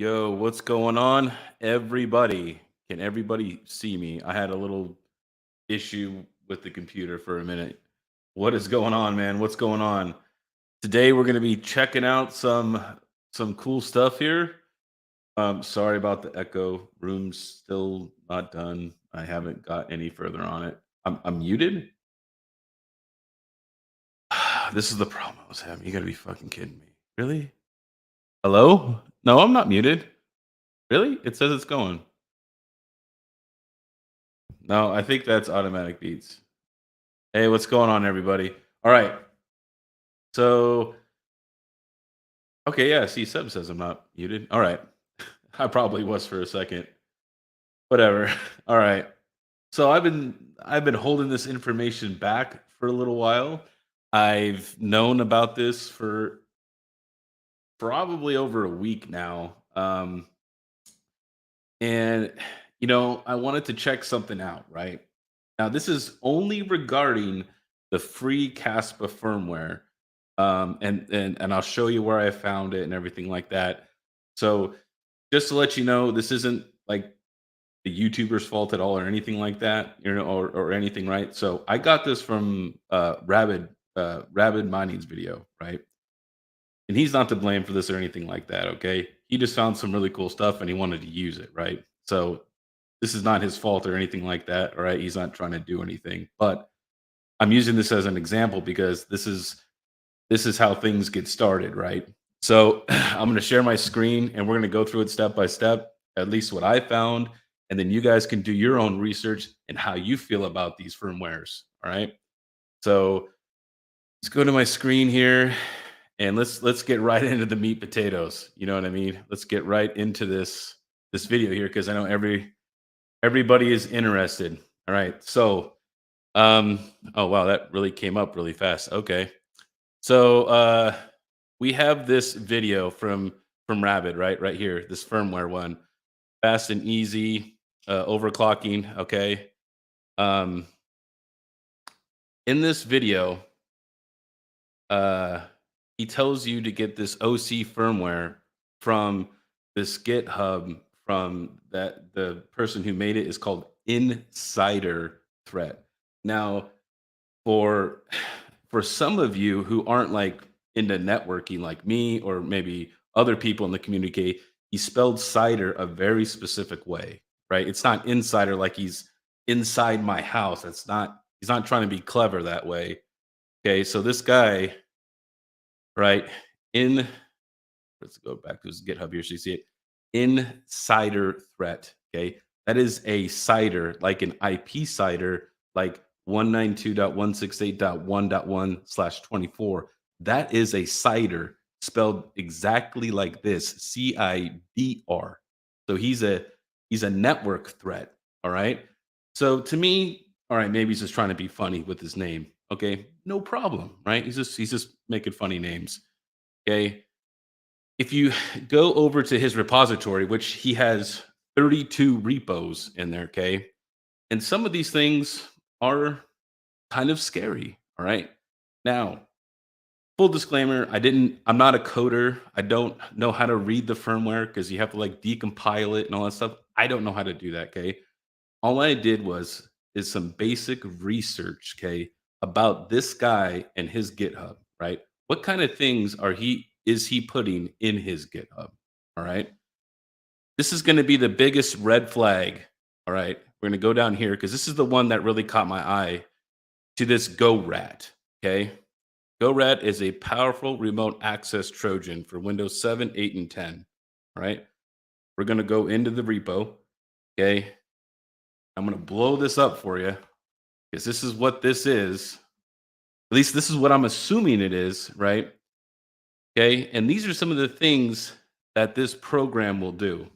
Yo, what's going on, everybody? Can everybody see me? I had a little issue with the computer for a minute. What is going on, man? What's going on? Today we're going to be checking out some cool stuff here. Sorry about the echo. Room's still not done. I haven't got any further on it. I'm muted. This is the problem I was having. You got to be fucking kidding me. Really? Hello? No, I'm not muted. Really? It says it's going. No, I think that's automatic beats. Hey, what's going on, everybody? All right. So, okay, yeah. See, Seb says I'm not muted. All right. I probably was for a second. Whatever. All right. So I've been holding this information back for a little while. I've known about this for probably over a week now. And I wanted to check something out, right? Now, this is only regarding the free Kaspa firmware. And I'll show you where I found it and everything like that. So just to let you know, this isn't like the YouTuber's fault at all or anything like that, or anything, right? So I got this from Rabid Mining's video, right? And he's not to blame for this or anything like that, okay? He just found some really cool stuff and he wanted to use it, right? So this is not his fault or anything like that, all right? He's not trying to do anything. But I'm using this as an example because this is how things get started, right? So I'm going to share my screen and we're going to go through it step by step, at least what I found, and then you guys can do your own research and how you feel about these firmwares, all right? So let's go to my screen here and let's get right into the meat potatoes. You know what I mean? Let's get right into this video here because I know everybody is interested. All right. So oh wow, that really came up really fast. Okay. So we have this video from Rabbit, right here, this firmware one, fast and easy, overclocking. Okay. Um, in this video, uh, he tells you to get this OC firmware from this GitHub from that the person who made it is called Insider Threat. Now, for for some of you who aren't like into networking like me or maybe other people in the community, he spelled cider a very specific way, right? It's not insider like he's inside my house. That's not he's not trying to be clever that way. Okay, so this guy, right, in let's go back to his GitHub here so you see it. Insider threat. Okay. That is a cider, like an IP cider, like 192.168.1.1/24. That is a cider spelled exactly like this, CIDR. So he's a network threat. All right. So to me, all right, maybe he's just trying to be funny with his name. Okay, no problem, right? He's just making funny names. Okay, if you go over to his repository, which he has 32 repos in there, okay? And some of these things are kind of scary, all right? Now, full disclaimer, I'm not a coder. I don't know how to read the firmware because you have to like decompile it and all that stuff. I don't know how to do that, okay? All I did is some basic research, okay, about this guy and his GitHub, right? What kind of things is he putting in his GitHub? All right. This is going to be the biggest red flag. All right. We're going to go down here because this is the one that really caught my eye to this GoRat. Okay. GoRat is a powerful remote access Trojan for Windows 7, 8, and 10. All right. We're going to go into the repo. Okay. I'm going to blow this up for you because this is what this is. At least this is what I'm assuming it is, right? Okay. And these are some of the things that this program will do.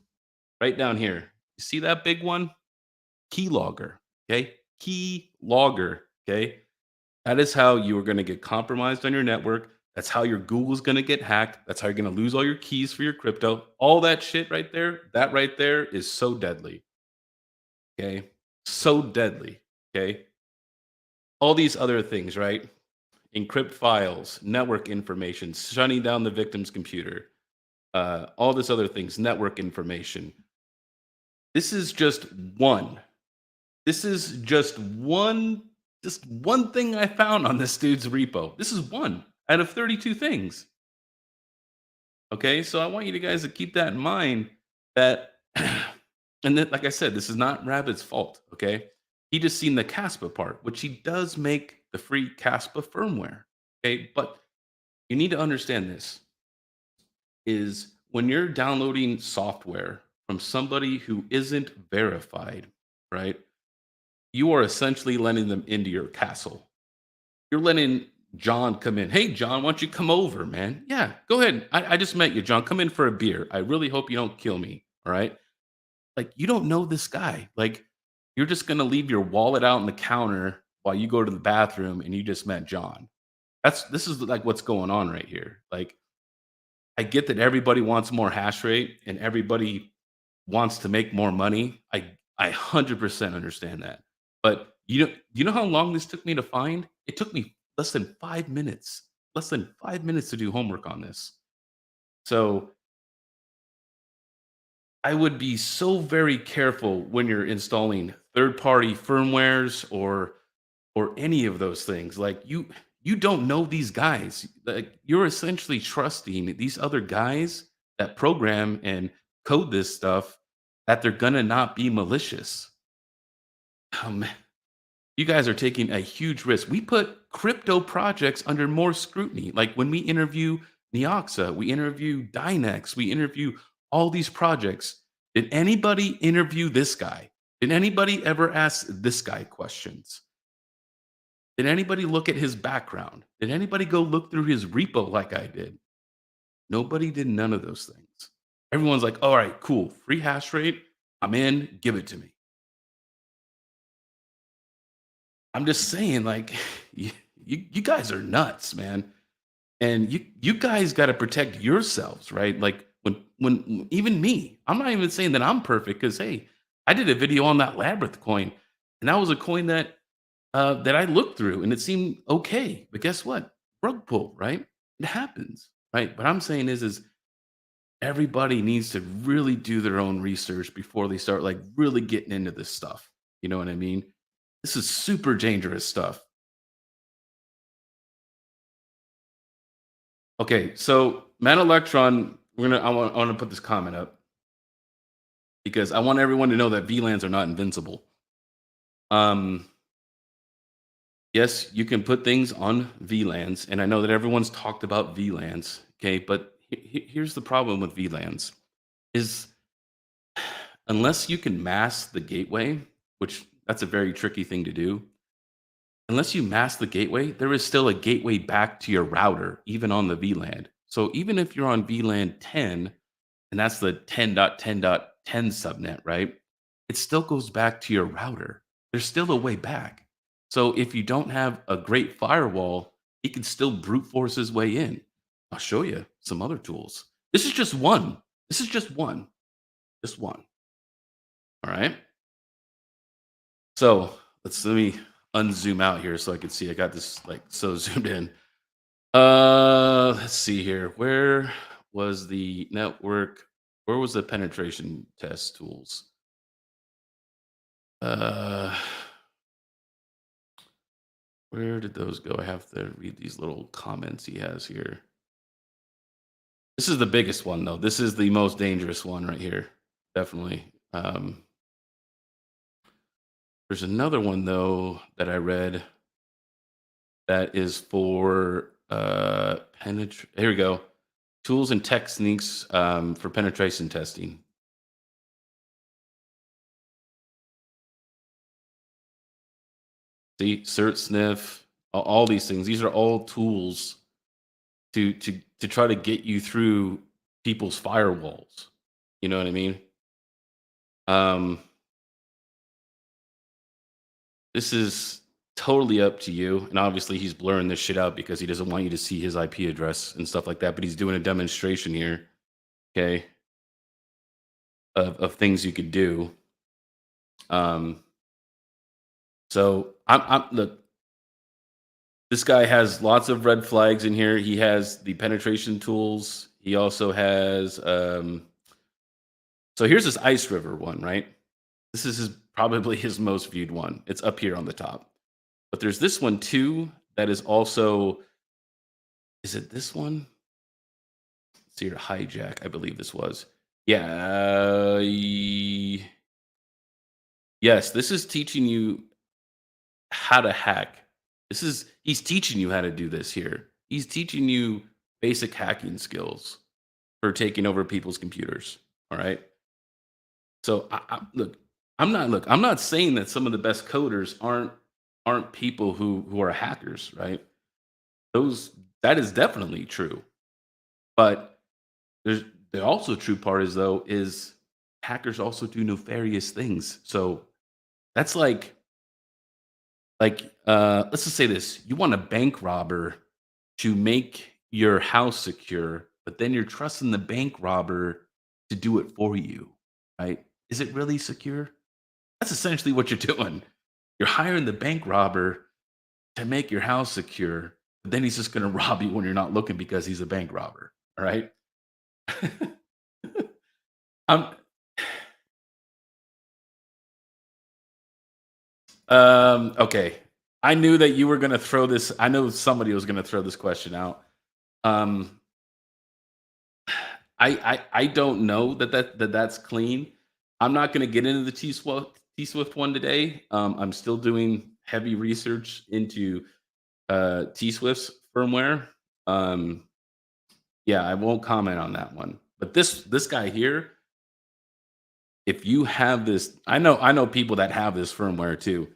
Right down here. You see that big one? Keylogger. Okay. Keylogger. Okay. That is how you are going to get compromised on your network. That's how your Google's going to get hacked. That's how you're going to lose all your keys for your crypto. All that shit right there, that right there is so deadly. Okay. So deadly. Okay. All these other things, right? Encrypt files, network information, shutting down the victim's computer. all this other things, network information. This is just one. This is just one thing I found on this dude's repo. This is one out of 32 things. Okay, so I want you guys to keep that in mind. That, and then, like I said, this is not Rabbit's fault. Okay, he just seen the Caspa part, which he does make the free Caspa firmware. Okay, but you need to understand this is when you're downloading software from somebody who isn't verified, right? You are essentially letting them into your castle. You're letting John come in. Hey, John, why don't you come over, man? Yeah, go ahead. I just met you, John. Come in for a beer. I really hope you don't kill me. All right. Like, you don't know this guy. Like, you're just going to leave your wallet out on the counter while you go to the bathroom and you just met John. This is like what's going on right here. Like, I get that everybody wants more hash rate and everybody wants to make more money. I 100% understand that. But you know how long this took me to find? It took me less than 5 minutes. Less than 5 minutes to do homework on this. So, I would be so very careful when you're installing third-party firmwares or any of those things. Like, you don't know these guys. Like, you're essentially trusting these other guys that program and code this stuff that they're gonna not be malicious. Um, you guys are taking a huge risk. We put crypto projects under more scrutiny. Like when we interview Neoxa, we interview Dynex, we interview all these projects. Did anybody interview this guy? Did anybody ever ask this guy questions? Did anybody look at his background? Did anybody go look through his repo like I did? Nobody did none of those things. Everyone's like, all right, cool, free hash rate. I'm in, give it to me. I'm just saying, like, you guys are nuts, man. And you guys got to protect yourselves, right? Like when even me, I'm not even saying that I'm perfect because hey, I did a video on that labyrinth coin, and that was a coin that I looked through and it seemed okay. But guess what? Rug pull, right? It happens, right? But I'm saying is everybody needs to really do their own research before they start like really getting into this stuff. You know what I mean? This is super dangerous stuff. Okay, so Man Electron, I want to put this comment up because I want everyone to know that VLANs are not invincible. Um, yes, you can put things on VLANs, and I know that everyone's talked about VLANs. Okay, but here's the problem with VLANs: is unless you can mask the gateway, which that's a very tricky thing to do. Unless you mask the gateway, there is still a gateway back to your router, even on the VLAN. So even if you're on VLAN 10, and that's the 10.10.10 subnet, right? It still goes back to your router. There's still a way back. So if you don't have a great firewall, he can still brute force his way in. I'll show you some other tools. This is just one. This is just one. Just one. All right. So let me unzoom out here so I can see. I got this like so zoomed in. Let's see here. Where was the network? Where was the penetration test tools? Uh, where did those go? I have to read these little comments he has here. This is the biggest one, though. This is the most dangerous one right here. Definitely. There's another one though that I read that is for Here we go. Tools and techniques for penetration testing. See, cert sniff, all these things. These are all tools to try to get you through people's firewalls. You know what I mean? Um, this is totally up to you. And obviously, he's blurring this shit out because he doesn't want you to see his IP address and stuff like that. But he's doing a demonstration here, okay, of things you could do. Um, so I'm look. This guy has lots of red flags in here. He has the penetration tools. He also has so here's his Ice River one, right? This is probably his most viewed one. It's up here on the top. But there's this one too that is also, is it this one? Let's see here, hijack, I believe this was. Yeah. Yes, this is teaching you how to hack. He's teaching you how to do this here. He's teaching you basic hacking skills for taking over people's computers. All right. So I'm not saying that some of the best coders aren't people who are hackers, right? Those That is definitely true. But there's the also true part is though is hackers also do nefarious things. So that's let's just say this. You want a bank robber to make your house secure, but then you're trusting the bank robber to do it for you, right? Is it really secure? That's essentially what you're doing. You're hiring the bank robber to make your house secure, but then he's just gonna rob you when you're not looking because he's a bank robber. All right. I'm okay. I knew that you were gonna throw this. I know somebody was gonna throw this question out. Um, I don't know that's clean. I'm not gonna get into the T Swift one today. I'm still doing heavy research into T Swift's firmware. Um, yeah, I won't comment on that one. But this guy here, if you have this, I know people that have this firmware too.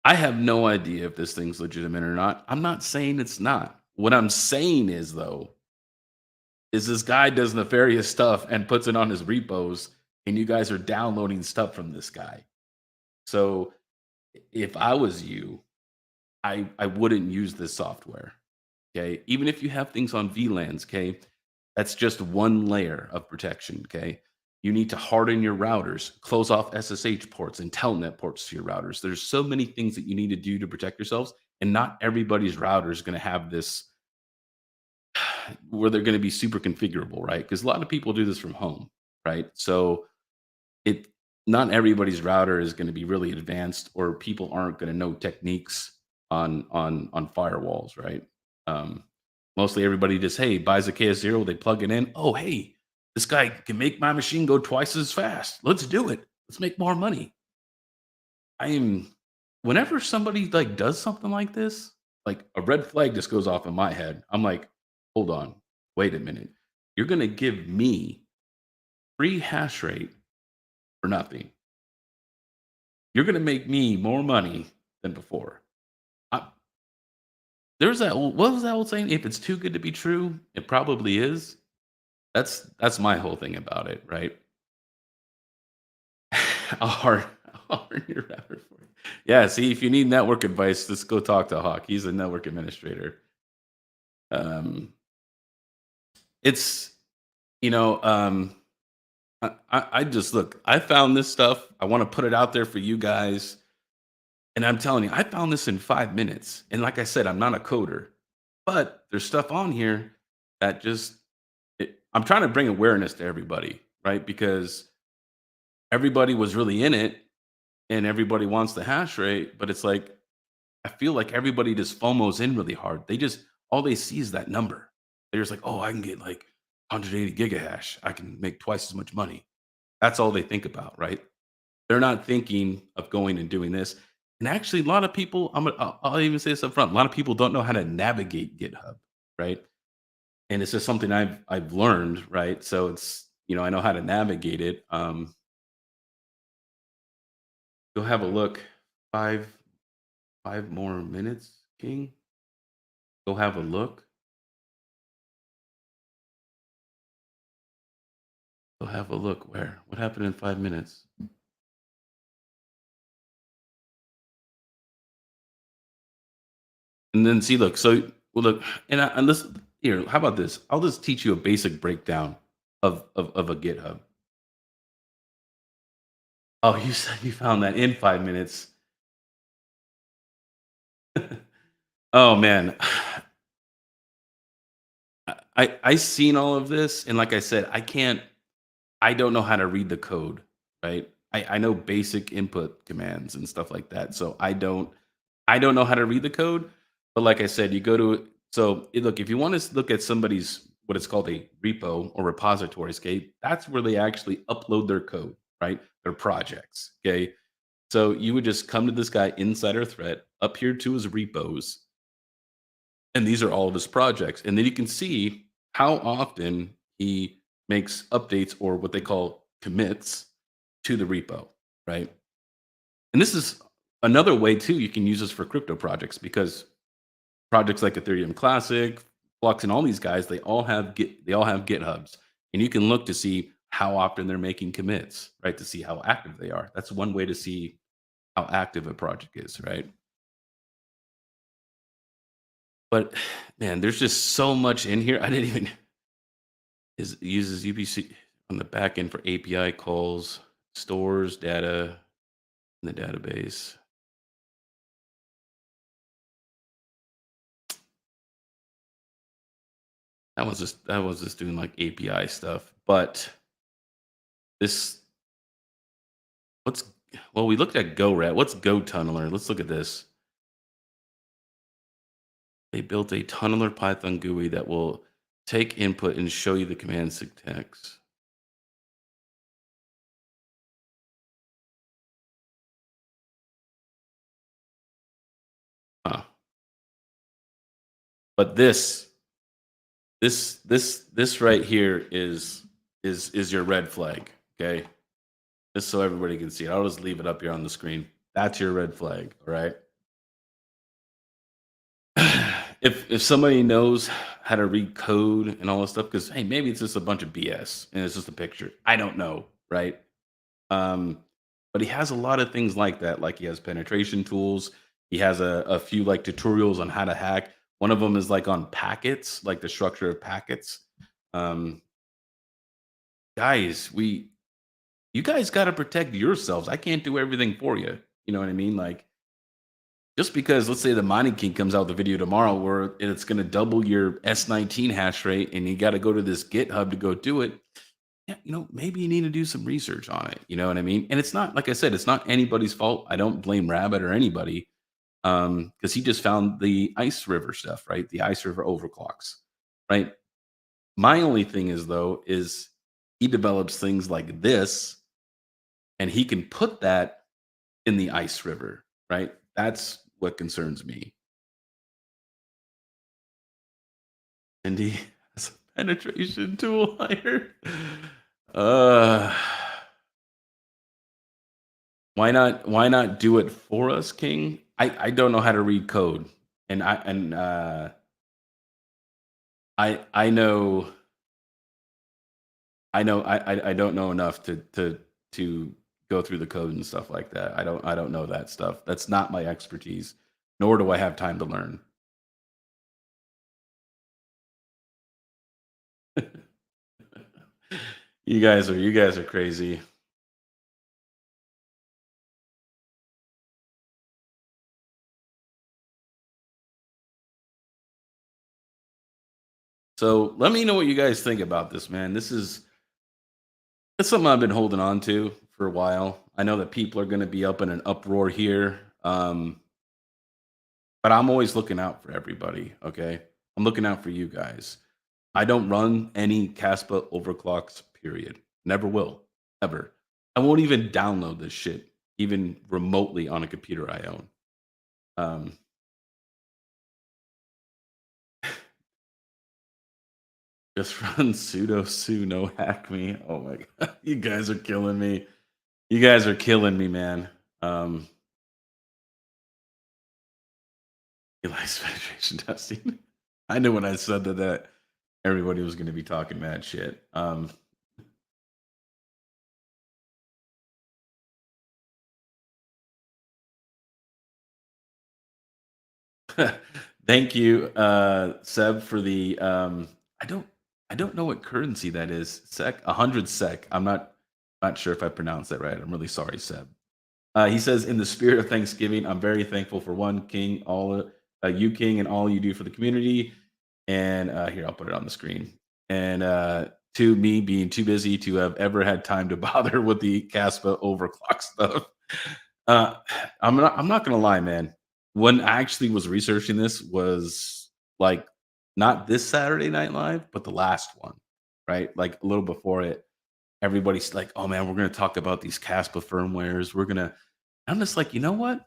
I have no idea if this thing's legitimate or not. I'm not saying it's not. What I'm saying is though, is this guy does nefarious stuff and puts it on his repos, and you guys are downloading stuff from this guy. So if I was you, I wouldn't use this software. Okay. Even if you have things on VLANs, okay, that's just one layer of protection. Okay. You need to harden your routers, close off SSH ports and telnet ports to your routers. There's so many things that you need to do to protect yourselves. And not everybody's router is going to have this where they're going to be super configurable, right? Because a lot of people do this from home, right? So it not everybody's router is going to be really advanced, or people aren't going to know techniques on firewalls, right? Um, Mostly everybody just hey buys a KS0, they plug it in. Oh hey, this guy can make my machine go twice as fast. Let's do it. Let's make more money. I am Whenever somebody like does something like this, like a red flag just goes off in my head. I'm like, hold on, wait a minute. You're gonna give me free hash rate for nothing. You're gonna make me more money than before. I, there's what was that old saying? If it's too good to be true, it probably is. That's my whole thing about it, right? I'll harden, I'll harden your router for you. Yeah, see, if you need network advice, just go talk to Hawk. He's a network administrator. Um, it's you know, I just look. I found this stuff. I want to put it out there for you guys, and I'm telling you, I found this in 5 minutes. And like I said, I'm not a coder, but there's stuff on here that I'm trying to bring awareness to everybody, right? Because everybody was really in it, and everybody wants the hash rate, but it's like I feel like everybody just FOMOs in really hard. They just all they see is that number. They're just like, oh, I can get like 180 gigahash. I can make twice as much money. That's all they think about, right? They're not thinking of going and doing this. And actually, a lot of people, I'll even say this up front. A lot of people don't know how to navigate GitHub, right? And it's just something I've learned, right? So it's I know how to navigate it. Go have a look. Five five more minutes, King. Go have a look. Go have a look. Where? What happened in 5 minutes? And then see, look. So well, look, and this here. How about this? I'll just teach you a basic breakdown of a GitHub. Oh, you said you found that in 5 minutes. Oh man, I seen all of this, and like I said, I don't know how to read the code, right? I know basic input commands and stuff like that, so I don't know how to read the code, but like I said, you go to look, if you want to look at somebody's what is called a repo or repository scape, that's where they actually upload their code, right? Their projects. Okay. So you would just come to this guy insider threat up here to his repos, and these are all of his projects. And then you can see how often he makes updates or what they call commits to the repo, right? And this is another way too you can use this for crypto projects because projects like Ethereum Classic, Flux, and all these guys, they all have GitHubs. And you can look to see how often they're making commits, right? To see how active they are. That's one way to see how active a project is, right? But man, there's just so much in here. I didn't even is uses UPC on the back end for API calls, stores data in the database. That was just doing like API stuff. But this what's well, we looked at GoRat. What's Go Tunneler? Let's look at this. They built a tunneler Python GUI that will take input and show you the command syntax. Huh. But this right here is your red flag. Okay. Just so everybody can see it. I'll just leave it up here on the screen. That's your red flag. All right. If somebody knows how to read code and all this stuff, because hey, maybe it's just a bunch of BS and it's just a picture. I don't know, right? Um, but he has a lot of things like that. Like he has penetration tools. He has a few like tutorials on how to hack. One of them is like on packets, like the structure of packets. Um, guys, you guys got to protect yourselves. I can't do everything for you. You know what I mean? Like just because let's say the mining king comes out with a video tomorrow where it's going to double your S19 hash rate and you got to go to this GitHub to go do it. Yeah, maybe you need to do some research on it. You know what I mean? And it's not like I said, it's not anybody's fault. I don't blame Rabbit or anybody because he just found the ice river stuff, right? The ice river overclocks, right? My only thing is though is he develops things like this and he can put that in the ice river, right? That's what concerns me. And he has a penetration tool hire. Uh why not do it for us, King? I don't know how to read code. And I know I don't know enough to go through the code and stuff like that. I don't know that stuff. That's not my expertise, nor do I have time to learn. You guys are crazy. So let me know what you guys think about this, man. It's something I've been holding on to for a while. I know that people are going to be up in an uproar here, but I'm always looking out for everybody. Okay, I'm looking out for you guys. I don't run any Caspa overclocks. Period. Never will. Ever. I won't even download this shit, even remotely on a computer I own. Um, just run sudo su no hack me. Oh my god, you guys are killing me. You guys are killing me, man. Um, Eli's penetration testing. I knew when I said that everybody was going to be talking mad shit. Thank you, Seb, for the. I don't I don't know what currency that is. 100 sec. Not sure if I pronounced that right. I'm really sorry, Seb. He says, in the spirit of Thanksgiving, I'm very thankful for one King, all you King, and all you do for the community. And here, I'll put it on the screen. And to me being too busy to have ever had time to bother with the Caspa overclock stuff. Uh, I'm not gonna lie, man. When I actually was researching this was like not this Saturday Night Live, but the last one, right? Like a little before it. Everybody's like, "Oh man, we're gonna talk about these Caspa firmwares. We're gonna." I'm just like, you know what?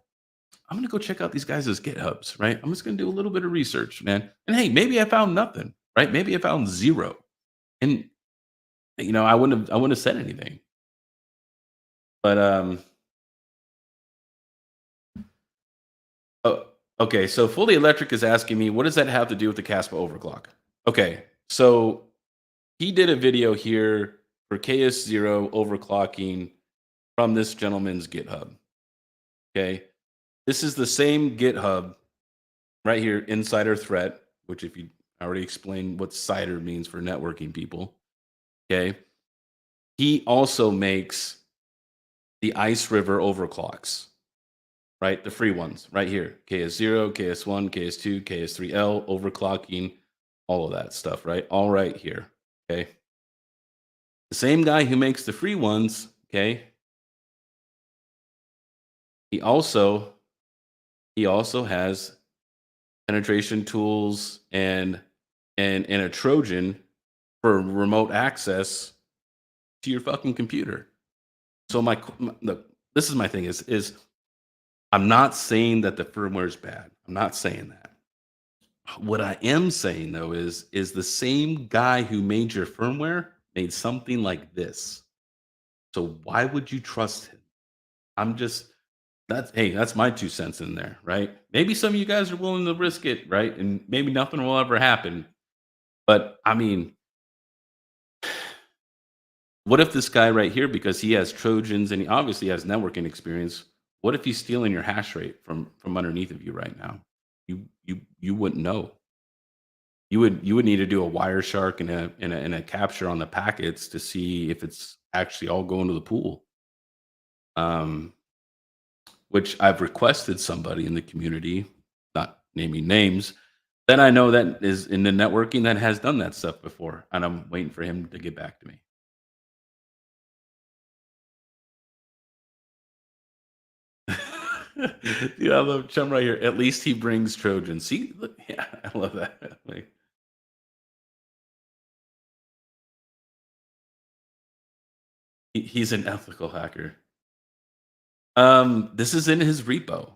I'm gonna go check out these guys' GitHubs, right? I'm just gonna do a little bit of research, man. And hey, maybe I found nothing, right? Maybe I found zero, and I wouldn't have said anything. But oh, okay. So fully electric is asking me, what does that have to do with the Caspa overclock? Okay, so he did a video here for KS0 overclocking from this gentleman's GitHub. Okay, this is the same GitHub right here, insider threat, which if you I already explained what cider means for networking people. Okay. He also makes the Ice River overclocks, right? The free ones right here. KS0, KS1, KS2, KS3L, overclocking, all of that stuff, right? All right here. Okay. The same guy who makes the free ones, okay, he also he also has penetration tools and a Trojan for remote access to your fucking computer. So look, this is my thing is I'm not saying that the firmware is bad. I'm not saying that. What I am saying though is the same guy who made your firmware made something like this. So why would you trust him? I'm just that's hey, that's my 2 cents in there, right? Maybe some of you guys are willing to risk it, right? And maybe nothing will ever happen. But I mean, what if this guy right here, because he has Trojans and he obviously has networking experience, what if he's stealing your hash rate from underneath of you right now? You wouldn't know. You would need to do a Wireshark and a capture on the packets to see if it's actually all going to the pool. Um, which I've requested somebody in the community, not naming names, that I know that is in the networking that has done that stuff before, and I'm waiting for him to get back to me. Dude, I love Chum right here. At least he brings Trojan. See, look, yeah, I love that. Like, he's an ethical hacker. This is in his repo.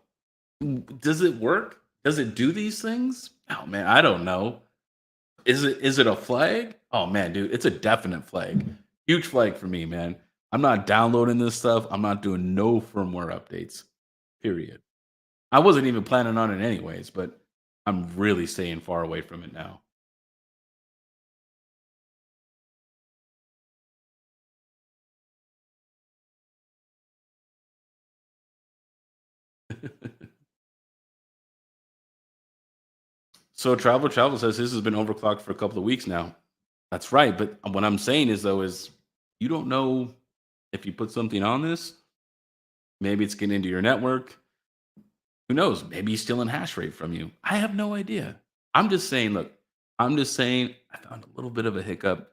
Does it work? Does it do these things? Oh man, I don't know. Is it a flag? Oh man, dude, it's a definite flag. Huge flag for me, man. I'm not downloading this stuff. I'm not doing no firmware updates. Period. I wasn't even planning on it anyways, but I'm really staying far away from it now. So Travel says his has been overclocked for a couple of weeks now. That's right, but what I'm saying is though is you don't know if you put something on this, maybe it's getting into your network. Who knows? Maybe he's stealing hash rate from you. I have no idea. I'm just saying, look, I'm just saying I found a little bit of a hiccup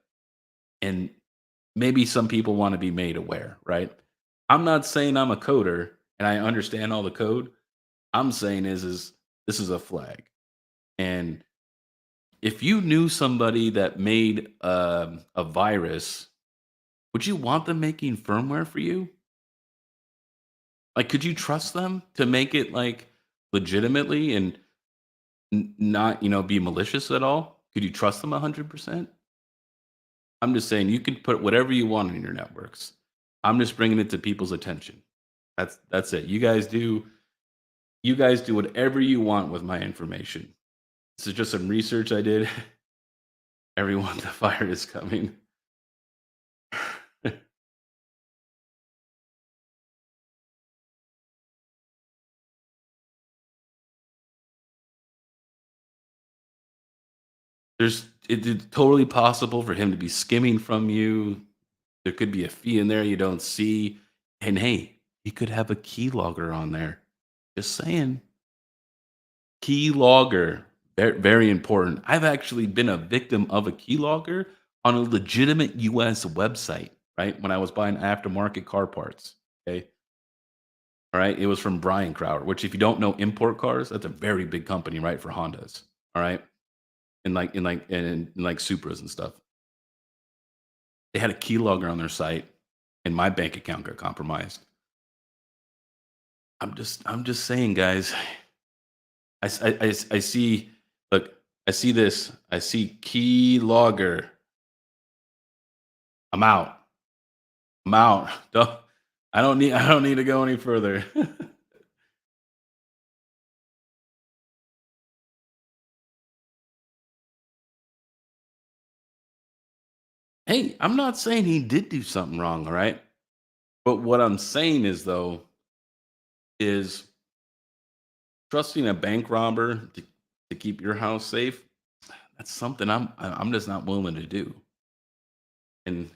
and maybe some people want to be made aware, right? I'm not saying I'm a coder and I understand all the code. I'm saying is this is a flag. And if you knew somebody that made a virus, would you want them making firmware for you? Like, could you trust them to make it like legitimately and not, be malicious at all? Could you trust them 100%? I'm just saying you can put whatever you want in your networks. I'm just bringing it to people's attention. That's it. You guys do whatever you want with my information. This is just some research I did. Everyone, the fire is coming. It's totally possible for him to be skimming from you. There could be a fee in there you don't see. And hey, he could have a keylogger on there. Just saying. Keylogger. Very important. I've actually been a victim of a keylogger on a legitimate US website, right? When I was buying aftermarket car parts. Okay. All right. It was from Brian Crowder, which if you don't know import cars, that's a very big company, right? For Hondas. All right. And like Supras and stuff. They had a keylogger on their site and my bank account got compromised. I'm just saying, guys. I see. Look, I see this. I see keylogger. I'm out. I'm out. I don't need to go any further. Hey, I'm not saying he did do something wrong, all right? But what I'm saying is though, is trusting a bank robber to keep your house safe, that's something I'm just not willing to do. And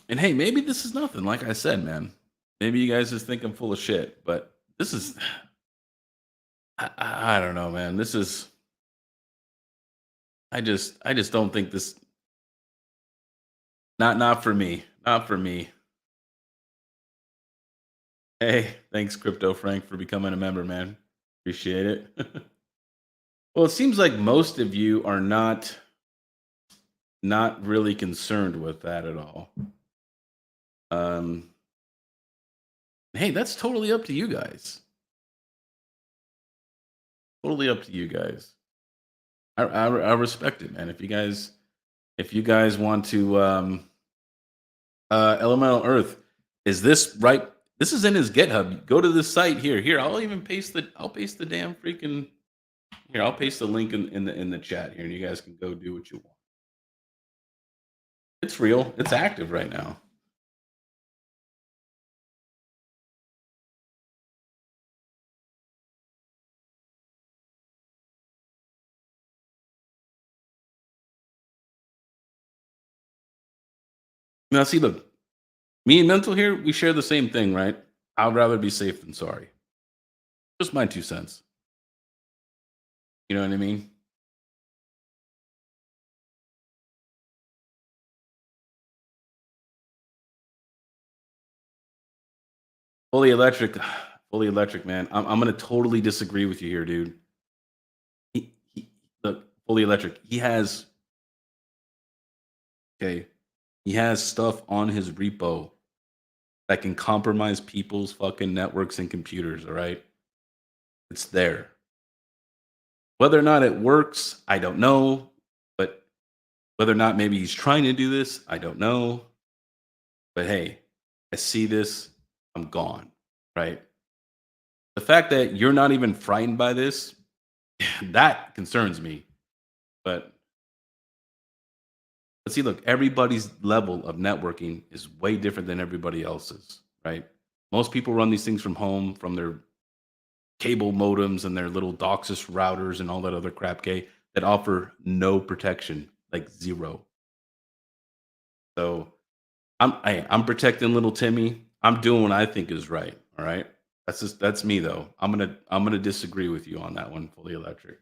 and hey, maybe this is nothing. Like I said, man. Maybe you guys just think I'm full of shit, but this is I don't know, man. This is I just don't think this not for me. Not for me. Hey, thanks, Crypto Frank, for becoming a member, man. Appreciate it. Well, it seems like most of you are not really concerned with that at all. Um, hey, that's totally up to you guys. Totally up to you guys. I respect it, man. If you guys want to Elemental Earth, is this right? This is in his GitHub. Go to this site here. Here, I'll paste the damn freaking here. I'll paste the link in the chat here, and you guys can go do what you want. It's real. It's active right now. Now, see, look, me and Mental here, we share the same thing, right? I'd rather be safe than sorry. Just my 2 cents. You know what I mean? Fully electric, fully electric, man. I'm gonna totally disagree with you here, dude. Look, fully electric. Okay, he has stuff on his repo that can compromise people's fucking networks and computers. All right, it's there. Whether or not it works, I don't know. But whether or not maybe he's trying to do this, I don't know. But hey, I see this, I'm gone. Right. The fact that you're not even frightened by this, that concerns me. But see, look, everybody's level of networking is way different than everybody else's, right? Most people run these things from home, from their cable modems and their little DOCSIS routers and all that other crap, okay, that offer no protection, like zero. So I'm protecting little Timmy. I'm doing what I think is right. All right. That's me though. I'm gonna disagree with you on that one, fully electric.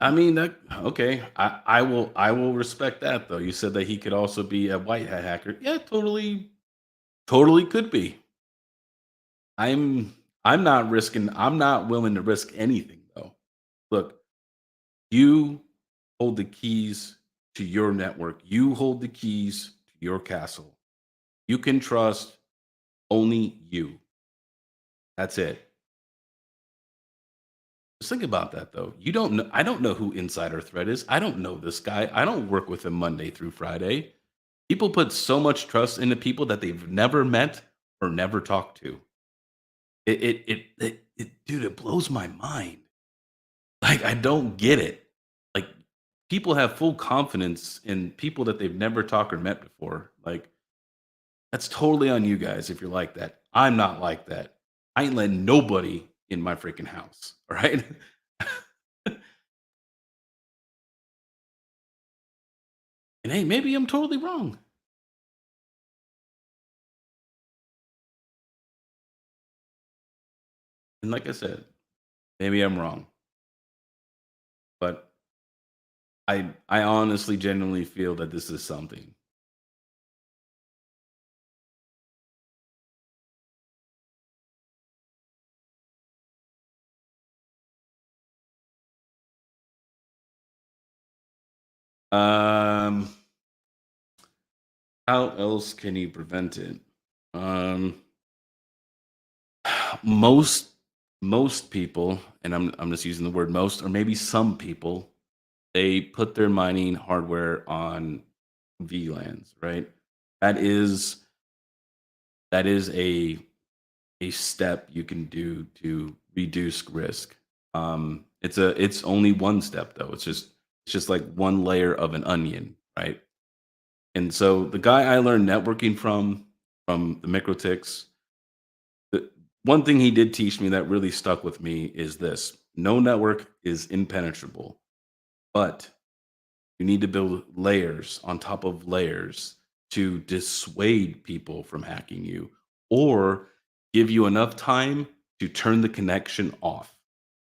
I mean that okay. I will respect that though. You said that he could also be a white hat hacker. Yeah, totally could be. I'm not willing to risk anything though. Look, you hold the keys to your network. You hold the keys to your castle. You can trust only you. That's it. Just think about that though. You don't know I don't know who Insider Threat is. I don't know this guy. I don't work with him Monday through Friday. People put so much trust into people that they've never met or never talk to. Dude, it blows my mind. Like, I don't get it. Like, people have full confidence in people that they've never talked or met before. Like, that's totally on you guys if you're like that. I'm not like that. I ain't letting nobody in my freaking house. All right. And hey, maybe I'm totally wrong. And like I said, maybe I'm wrong. But I honestly genuinely feel that this is something. Um how else can you prevent it? Um most most people, and I'm just using the word most, or maybe some people, they put their mining hardware on VLANs, right? That is that is a step you can do to reduce risk. It's only one step though. It's just like one layer of an onion, right? And so the guy I learned networking from the MikroTiks, the one thing he did teach me that really stuck with me is this: no network is impenetrable, but you need to build layers on top of layers to dissuade people from hacking you or give you enough time to turn the connection off,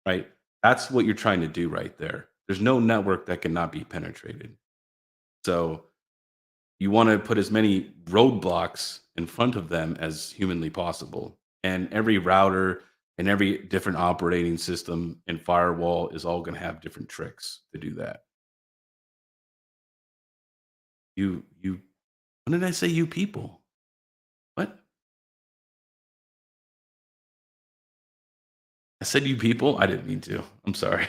right? That's what you're trying to do right there. There's no network that cannot be penetrated. So you want to put as many roadblocks in front of them as humanly possible. And every router and every different operating system and firewall is all going to have different tricks to do that. You When did I say you people? What? I said you people? I didn't mean to. I'm sorry.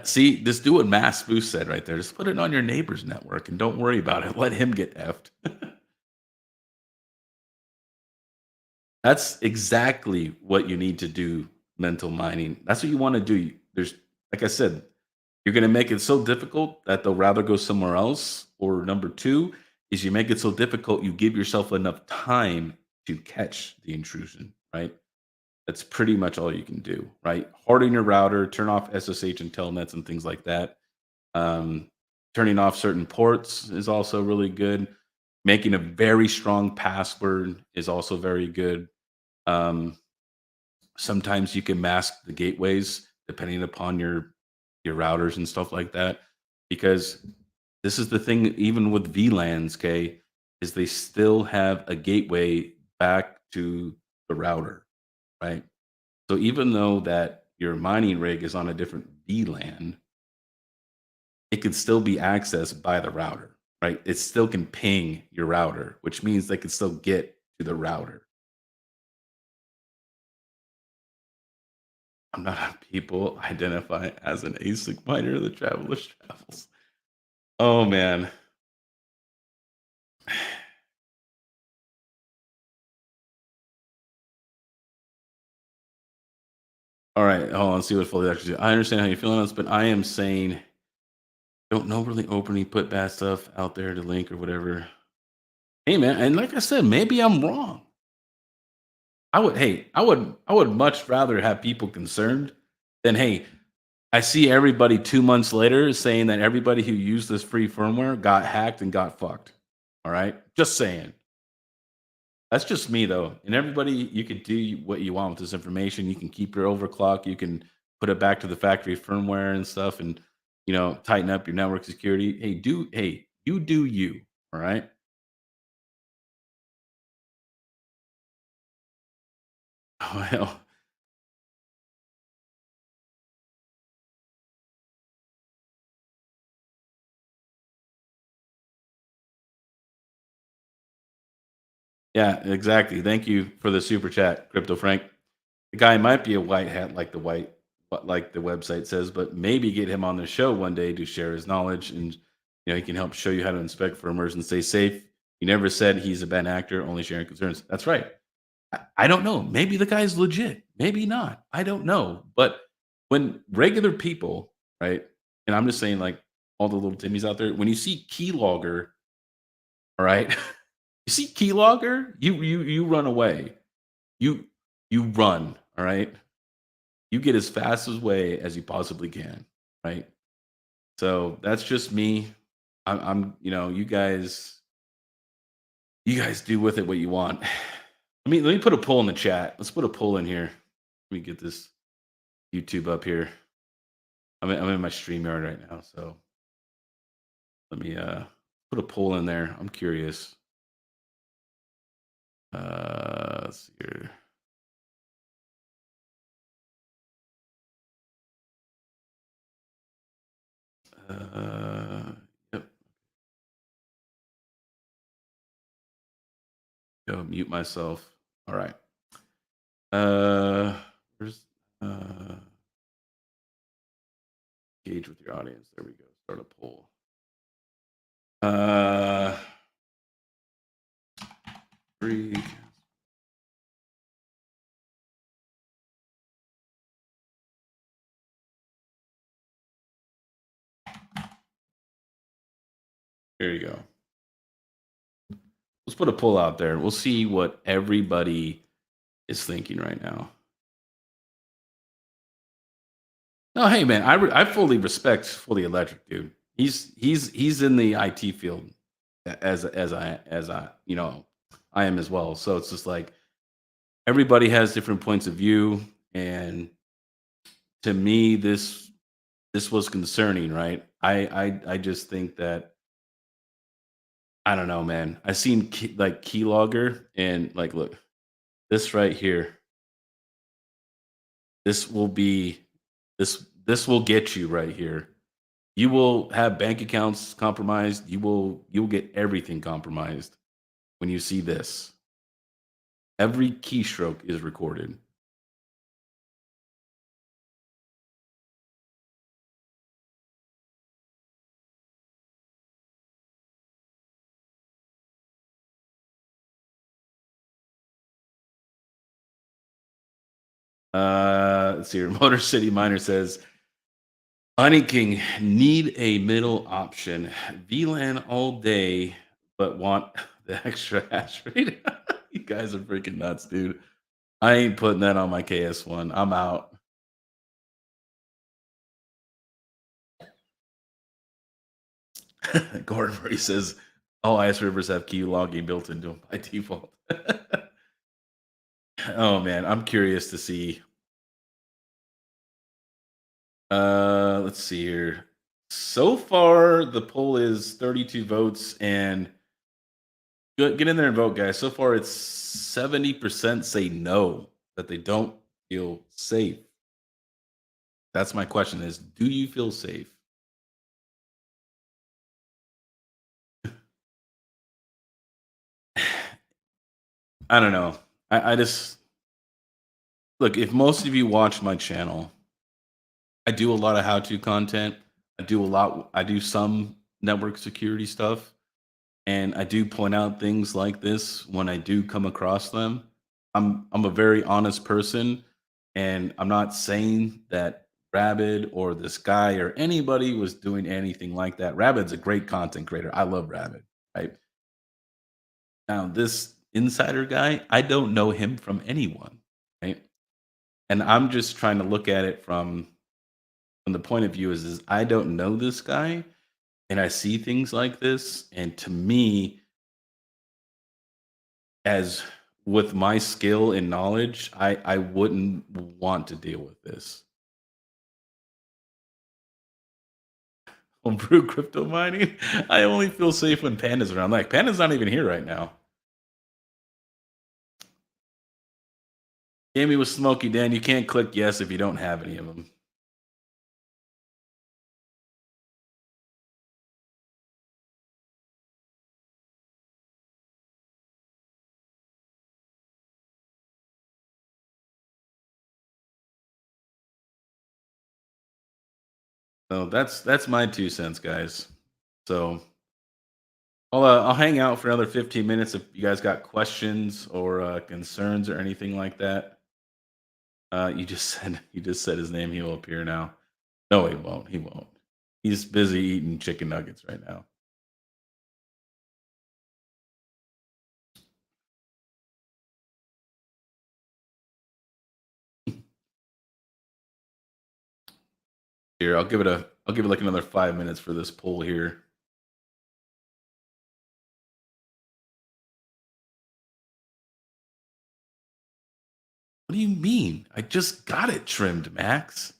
See, just do what Mass Spoof said right there. Just put it on your neighbor's network and don't worry about it. Let him get effed. That's exactly what you need to do mental mining. That's what you want to do. There's, like I said, you're going to make it so difficult that they'll rather go somewhere else. Or number two is you make it so difficult you give yourself enough time to catch the intrusion, right? That's pretty much all you can do, right? Harden your router, turn off SSH and telnets and things like that. Um, Turning off certain ports is also really good. Making a very strong password is also very good. Um, Sometimes you can mask the gateways depending upon your routers and stuff like that. Because this is the thing, even with VLANs, K, is they still have a gateway back to the router, right? So even though that your mining rig is on a different VLAN, it can still be accessed by the router, right? It still can ping your router, which means they can still get to the router. I'm not a people identify as an ASIC miner that travelers travels. Oh man. All right, hold on. See what fully actually. I understand how you're feeling on this, but I am saying don't overly openly put bad stuff out there to link or whatever. Hey man, and like I said, maybe I'm wrong. I would much rather have people concerned than, hey, I see everybody 2 months later saying that everybody who used this free firmware got hacked and got fucked. All right? Just saying. That's just me though. And everybody, you can do what you want with this information. You can keep your overclock, you can put it back to the factory firmware and stuff and tighten up your network security. Hey, you do you. All right? Well, yeah, exactly. Thank you for the super chat, Crypto Frank. The guy might be a white hat like the website says, but maybe get him on the show one day to share his knowledge and He can help show you how to inspect firmwares and stay safe. He never said he's a bad actor, only sharing concerns. That's right. I don't know. Maybe the guy's legit. Maybe not. I don't know. But when regular people, right? And I'm just saying, like all the little Timmies out there, when you see keylogger, all right, you see keylogger, you run away. You you run, all right? You get as fast as way as you possibly can, right? So that's just me. I'm you guys do with it what you want. Let me put a poll in the chat. Let's put a poll in here. Let me get this YouTube up here. I'm in my StreamYard right now, so let me put a poll in there. I'm curious. Let's see here. Uh, yep. Go mute myself. All right. Uh, where's uh, engage with your audience? There we go. Start a poll. Uh, free. There you go. Let's put a poll out there. We'll see what everybody is thinking right now. No, hey man, I fully respect Fully Electric, dude. He's in the IT field as I am as well. So it's just like everybody has different points of view, and to me, this was concerning, right? I just think that I don't know, man. I seen like keylogger and like look this right here. This will be this will get you right here. You will have bank accounts compromised. You'll get everything compromised when you see this. Every keystroke is recorded. Let's see here. Motor City Miner says, Honey King, need a middle option. VLAN all day, but want the extra hash rate. You guys are freaking nuts, dude. I ain't putting that on my KS1. I'm out. Gordon Murray says, all ice rivers have key logging built into them by default. Oh man, I'm curious to see. Let's see here. So far, the poll is 32 votes, and get in there and vote, guys. So far, it's 70% say no, that they don't feel safe. That's my question: is do you feel safe? I don't know. I just look. If most of you watch my channel, I do a lot of how-to content. I do some network security stuff, and I do point out things like this when I do come across them. I'm a very honest person, and I'm not saying that Rabid or this guy or anybody was doing anything like that. Rabid's a great content creator. I love Rabid, right? Now, this insider guy, I don't know him from anyone, right? And I'm just trying to look at it from the point of view is I don't know this guy, and I see things like this, and to me, as with my skill and knowledge, I wouldn't want to deal with this. Homebrew crypto mining, I only feel safe when Panda's around. Like Panda's not even here right now. Gamey with Smokey Dan, you can't click yes if you don't have any of them. So that's my 2 cents, guys. So I'll hang out for another 15 minutes if you guys got questions or concerns or anything like that. You just said his name. He will appear now. No, he won't. He won't. He's busy eating chicken nuggets right now. Here, I'll give it like another 5 minutes for this poll here. What do you mean? I just got it trimmed, Max.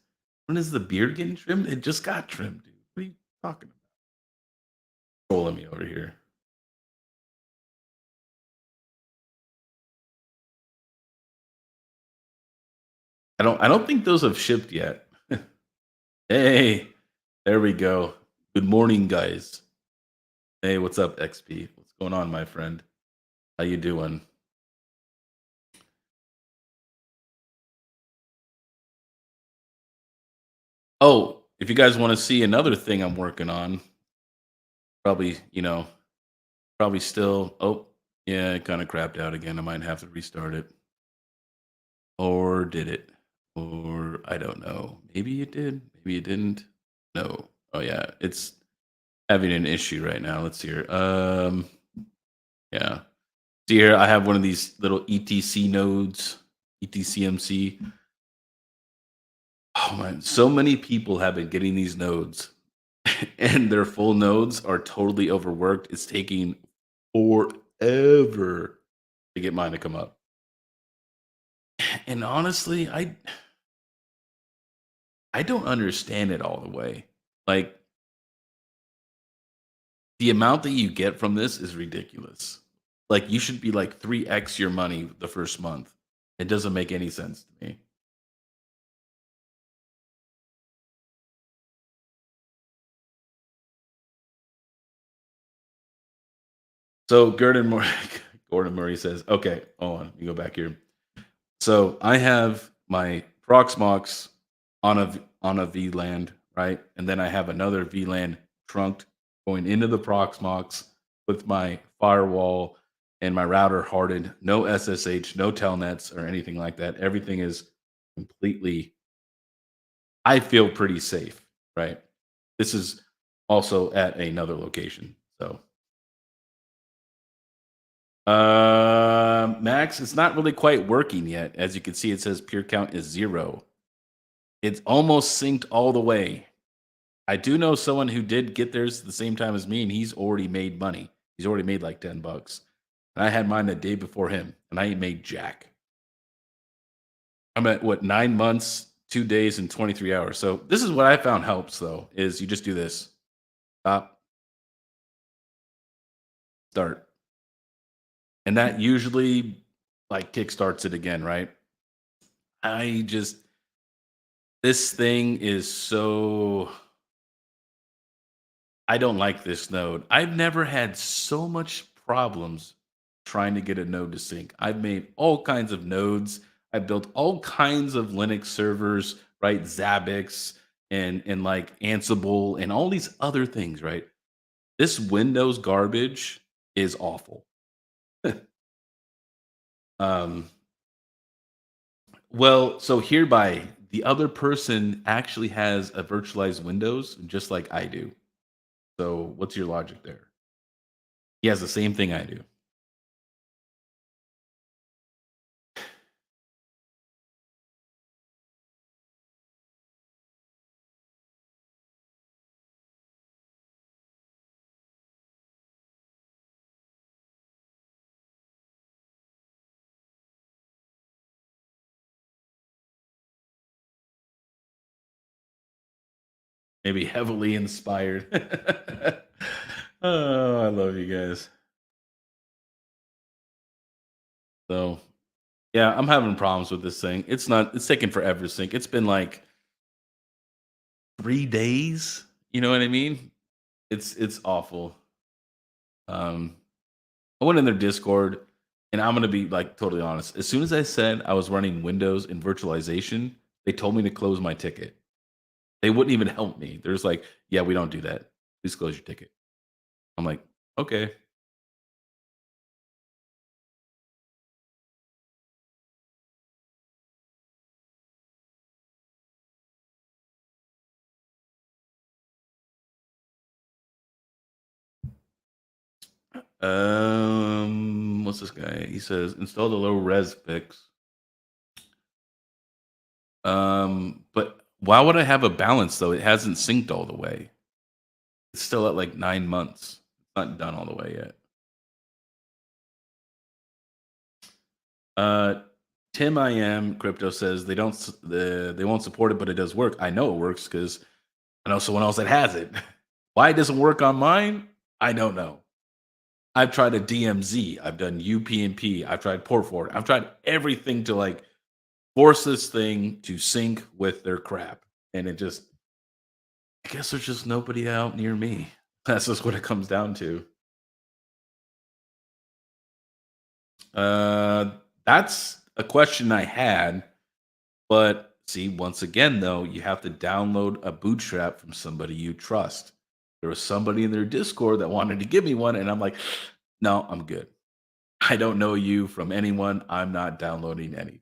When is the beard getting trimmed? It just got trimmed, dude. What are you talking about? Trolling me over here. I don't think those have shipped yet. Hey, there we go. Good morning, guys. Hey, what's up, XP? What's going on, my friend? How you doing? Oh, if you guys want to see another thing I'm working on, probably, probably still. Oh, yeah, it kind of crapped out again. I might have to restart it. Or did it? Or I don't know. Maybe it did. Maybe it didn't. No. Oh yeah, it's having an issue right now. Let's see here. Yeah. See here, I have one of these little ETC nodes, ETCMC. Oh man, so many people have been getting these nodes, and their full nodes are totally overworked. It's taking forever to get mine to come up. And honestly, I don't understand it all the way. Like the amount that you get from this is ridiculous. Like you should be like 3x your money the first month. It doesn't make any sense to me. So Gordon Murray says, okay, hold on, let me go back here. So I have my Proxmox on a VLAN, right? And then I have another VLAN trunked going into the Proxmox with my firewall and my router hardened, no SSH, no telnets or anything like that. Everything is completely, I feel pretty safe, right? This is also at another location. So Max, it's not really quite working yet. As you can see, it says pure count is 0. It's almost synced all the way. I do know someone who did get theirs at the same time as me, and he's already made money. He's already made like $10. And I had mine the day before him, and I ain't made jack. I'm at what 9 months, 2 days, and 23 hours. So this is what I found helps though, is you just do this. Stop, start. And that usually like kickstarts it again, right? I just this thing is so I don't like this node. I've never had so much problems trying to get a node to sync. I've made all kinds of nodes. I built all kinds of Linux servers, right? Zabbix and like Ansible and all these other things, right? This Windows garbage is awful. um, well, so hereby the other person actually has a virtualized Windows just like I do. So what's your logic there? He has the same thing I do. Maybe heavily inspired. Oh, I love you guys. So, yeah, I'm having problems with this thing. It's taking forever to sync. It's been like 3 days. You know what I mean? It's awful. Um, I went in their Discord, and I'm gonna be like totally honest. As soon as I said I was running Windows in virtualization, they told me to close my ticket. They wouldn't even help me. They're just like, "Yeah, we don't do that. Please close your ticket." I'm like, okay. What's this guy? He says install the low res fix. But why would I have a balance though? It hasn't synced all the way. It's still at like 9 months. It's not done all the way yet. Uh, Tim I am crypto says they won't support it, but it does work. I know it works because I know someone else that has it. Why it doesn't work on mine? I don't know. I've tried a DMZ. I've done UPnP. I've tried port forward. I've tried everything to like force this thing to sync with their crap, and it just I guess there's just nobody out near me. That's just what it comes down to. Uh, that's a question I had, but see, once again, though, you have to download a bootstrap from somebody you trust. There was somebody in their Discord that wanted to give me one, and I'm like, no, I'm good. I don't know you from anyone. I'm not downloading anything.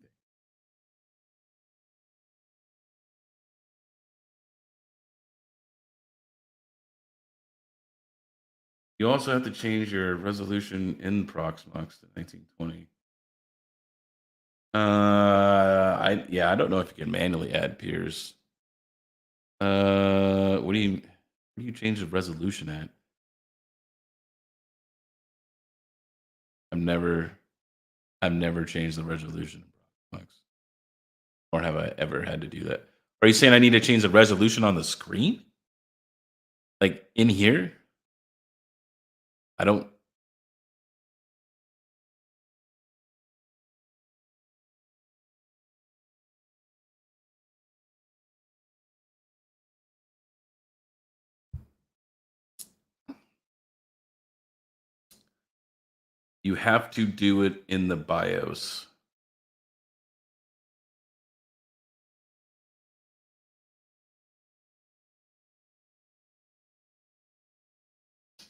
You also have to change your resolution in Proxmox to 1920. I don't know if you can manually add peers. What do you change the resolution at? I've never I've never changed the resolution in Proxmox, or have I ever had to do that? Are you saying I need to change the resolution on the screen? Like in here? I don't. You have to do it in the BIOS.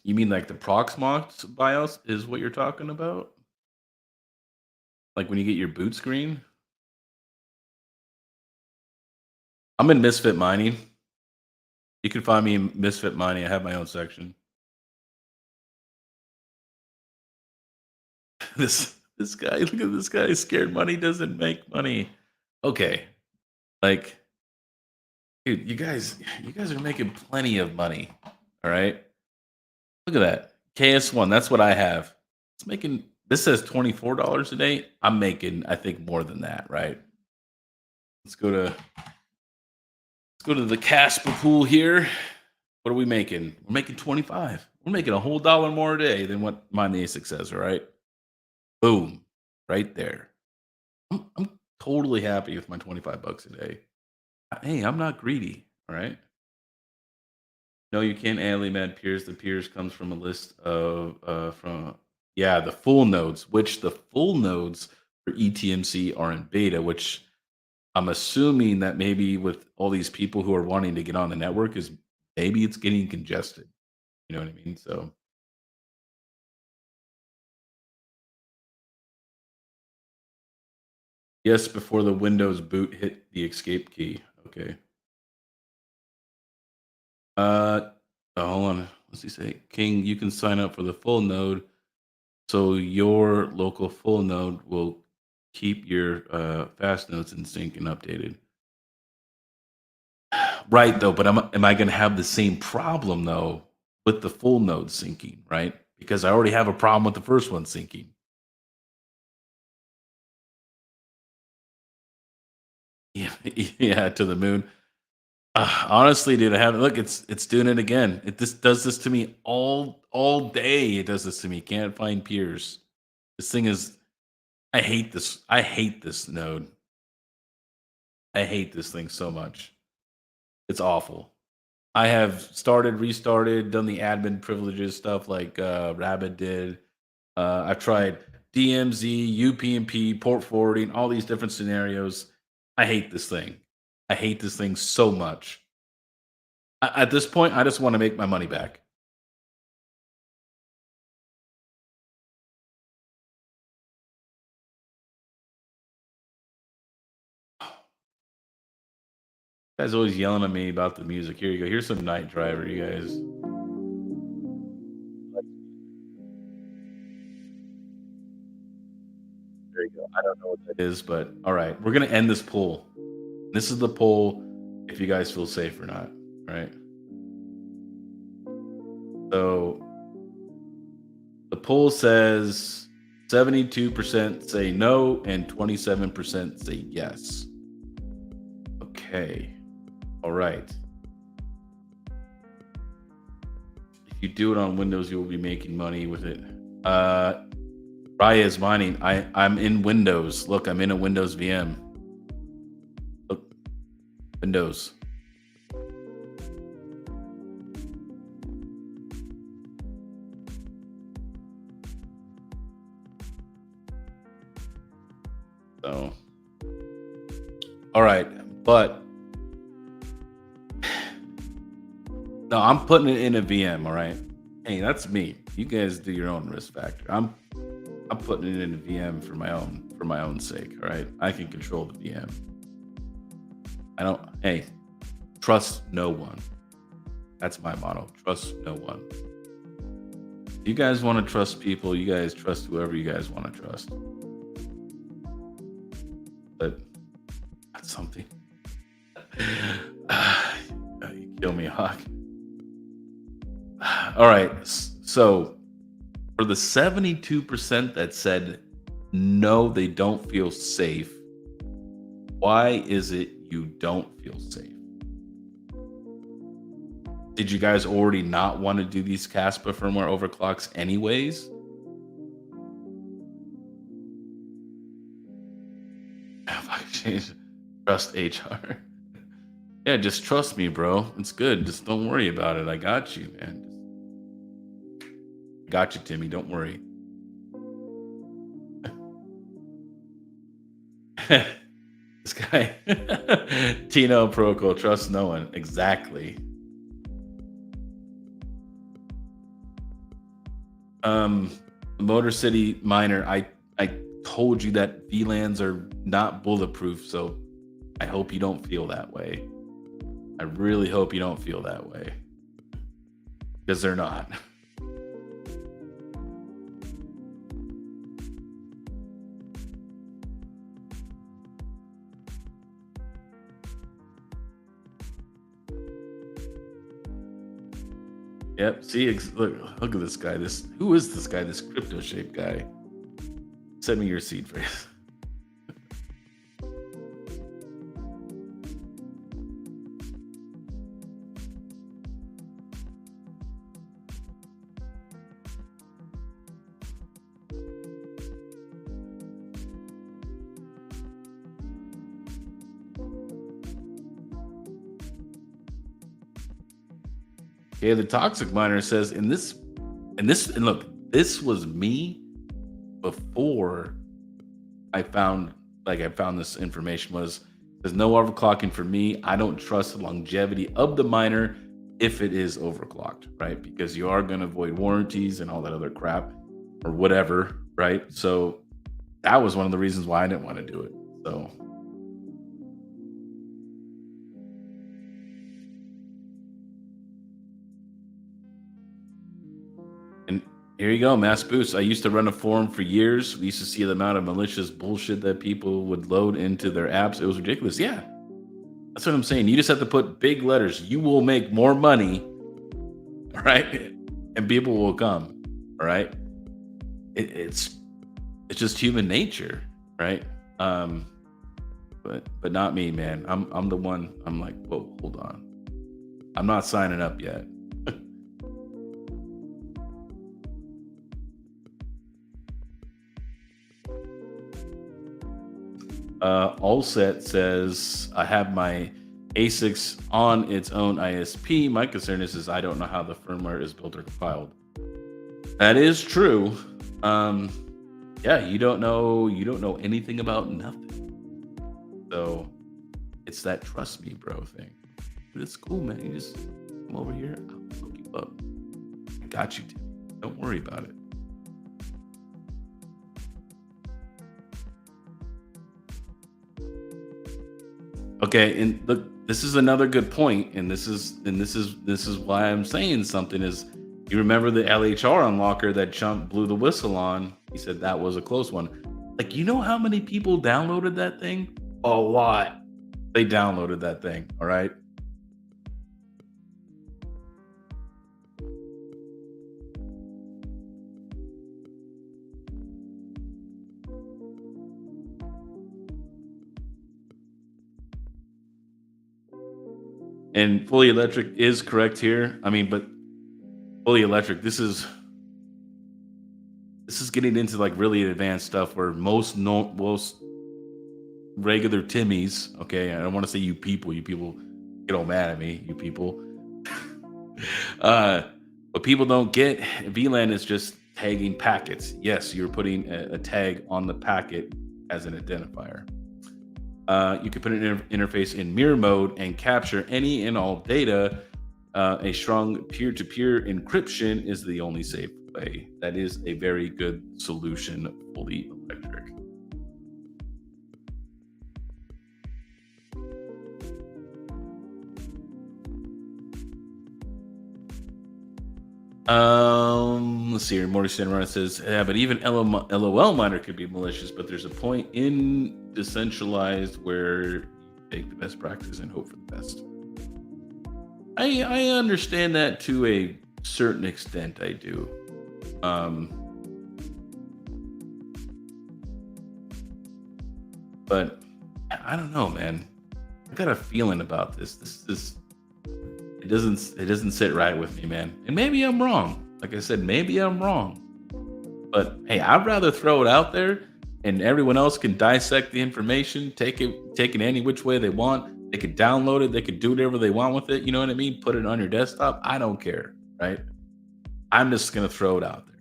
You mean like the Proxmox BIOS is what you're talking about? Like when you get your boot screen? I'm in Misfit Mining. You can find me in Misfit Mining. I have my own section. This guy, look at this guy. Scared money doesn't make money. Okay, like, dude, you guys are making plenty of money. All right, look at that KS1. That's what I have. It's making. This says $24 a day. I'm making, I think, more than that. Right. Let's go to the Caspa pool here. What are we making? We're making 25. We're making a whole dollar more a day than what my NASIC says. All right. Boom. Right there. I'm totally happy with my 25 bucks a day. Hey, I'm not greedy. All right. No, you can't alienate add peers. The peers comes from a list of from yeah, the full nodes, which the full nodes for ETMC are in beta, which I'm assuming that maybe with all these people who are wanting to get on the network is maybe it's getting congested. You know what I mean? So yes, before the Windows boot hit the escape key. Okay. Uh, hold on. What's he say? KiiNG, you can sign up for the full node, so your local full node will keep your fast nodes in sync and updated. Right, though, but am I going to have the same problem though with the full node syncing? Right, because I already have a problem with the first one syncing. Yeah, yeah, to the moon. Honestly, dude, I haven't. Look, it's doing it again. It this does this to me all day. It does this to me. Can't find peers. This thing is. I hate this. I hate this node. I hate this thing so much. It's awful. I have started, restarted, done the admin privileges stuff like Rabbit did. I've tried DMZ, UPnP, port forwarding, all these different scenarios. I hate this thing. I hate this thing so much. At this point, I just want to make my money back. Guys always yelling at me about the music. Here you go. Here's some Night Driver. You guys. There you go. I don't know what that is, but all right. We're gonna end this poll. This is the poll. If you guys feel safe or not. All right. So the poll says 72% say no and 27% say yes. Okay. All right. If you do it on Windows, you will be making money with it. Raya is mining. I'm in Windows. Look, I'm in a Windows VM. Look, Windows. So, all right, but no, I'm putting it in a VM. All right. Hey, that's me. You guys do your own risk factor. I'm putting it in a VM for my own sake. All right. I can control the VM. I don't. Hey, trust no one. That's my motto. Trust no one. You guys want to trust people. You guys trust whoever you guys want to trust. But that's something. You kill me, Hawk. All right. So for the 72% that said no, they don't feel safe, why is it you don't feel safe? Did you guys already not want to do these Kaspa firmware overclocks anyways? If I change trust HR. Yeah, just trust me, bro. It's good. Just don't worry about it. I got you, man. Got you, Timmy. Don't worry. This guy, Tino Protocol, trust no one. Exactly. Motor City Miner, I told you that VLANs are not bulletproof, so I hope you don't feel that way. I really hope you don't feel that way. Because they're not. Yep. See, look at this guy. Who is this guy? This crypto shaped guy. Send me your seed phrase. Okay, the toxic miner says and look, this was me before I found this information was there's no overclocking for me. I don't trust the longevity of the miner if it is overclocked, right? Because you are going to void warranties and all that other crap or whatever, right? So that was one of the reasons why I didn't want to do it. So and here you go, mass boost. I used to run a forum for years. We used to see the amount of malicious bullshit that people would load into their apps. It was ridiculous. Yeah, that's what I'm saying. You just have to put big letters. You will make more money, all right? And people will come, all right? It's just human nature, right? But not me, man. I'm the one. I'm like, whoa, hold on. I'm not signing up yet. Allset says I have my ASICs on its own ISP. My concern is I don't know how the firmware is built or compiled. That is true. Yeah, you don't know anything about nothing. So it's that trust me, bro thing. But it's cool, man. You just come over here. I'll hook you up. I got you, Tim. Don't worry about it. Okay, and look, this is another good point, and this is why I'm saying something is, you remember the LHR unlocker that Chump blew the whistle on? He said that was a close one. Like, you know how many people downloaded that thing? A lot. They downloaded that thing, all right? And fully electric is correct here. I mean, but fully electric, this is getting into like really advanced stuff where most regular Timmies, okay, I don't want to say you people get all mad at me, you people. uh, but people don't get, VLAN is just tagging packets. Yes, you're putting a tag on the packet as an identifier. You can put an interface in mirror mode and capture any and all data. A strong peer-to-peer encryption is the only safe way. That is a very good solution, fully electric. Let's see here. Morty Samurai says, yeah, but even LOL miner could be malicious, but there's a point in decentralized where you take the best practice and hope for the best. I understand that to a certain extent. I do. Um, but I don't know, man. I got a feeling about this. It doesn't sit right with me, man. And maybe I'm wrong. Like I said, maybe I'm wrong. But hey, I'd rather throw it out there and everyone else can dissect the information, take it any which way they want. They could download it, they could do whatever they want with it. You know what I mean? Put it on your desktop. I don't care, right? I'm just gonna throw it out there.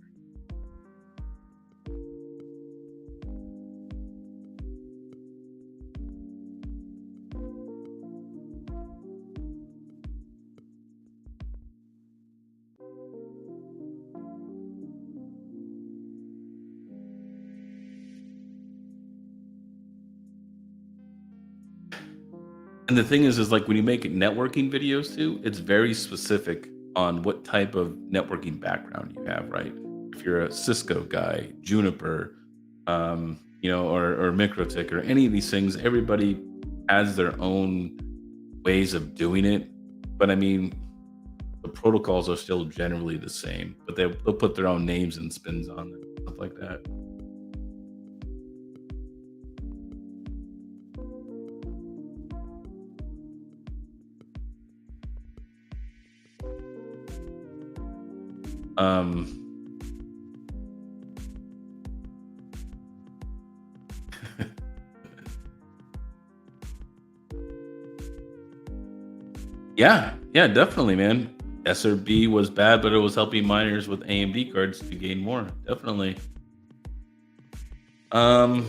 And the thing is like when you make networking videos too, it's very specific on what type of networking background you have, right? If you're a Cisco guy, Juniper, or MikroTik or any of these things, everybody has their own ways of doing it. But I mean, the protocols are still generally the same, but they'll put their own names and spins on them, stuff like that. Um, yeah, yeah, definitely, man. SRB was bad, but it was helping miners with AMD cards to gain more. Definitely. Um,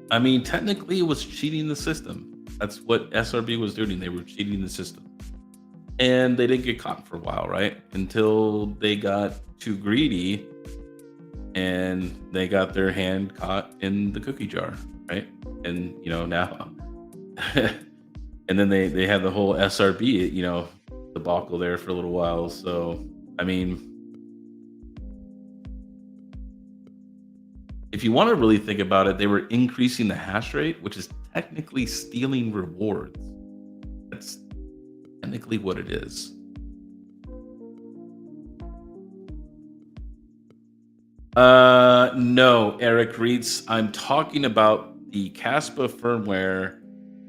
I mean, technically, it was cheating the system. That's what SRB was doing. They were cheating the system, and they didn't get caught for a while, right? Until they got too greedy and they got their hand caught in the cookie jar, right? And now, and then they had the whole SRB, debacle there for a little while. So, I mean, if you want to really think about it, they were increasing the hash rate, which is technically stealing rewards. That's technically what it is. No, Eric Reitz. I'm talking about the Caspa firmware,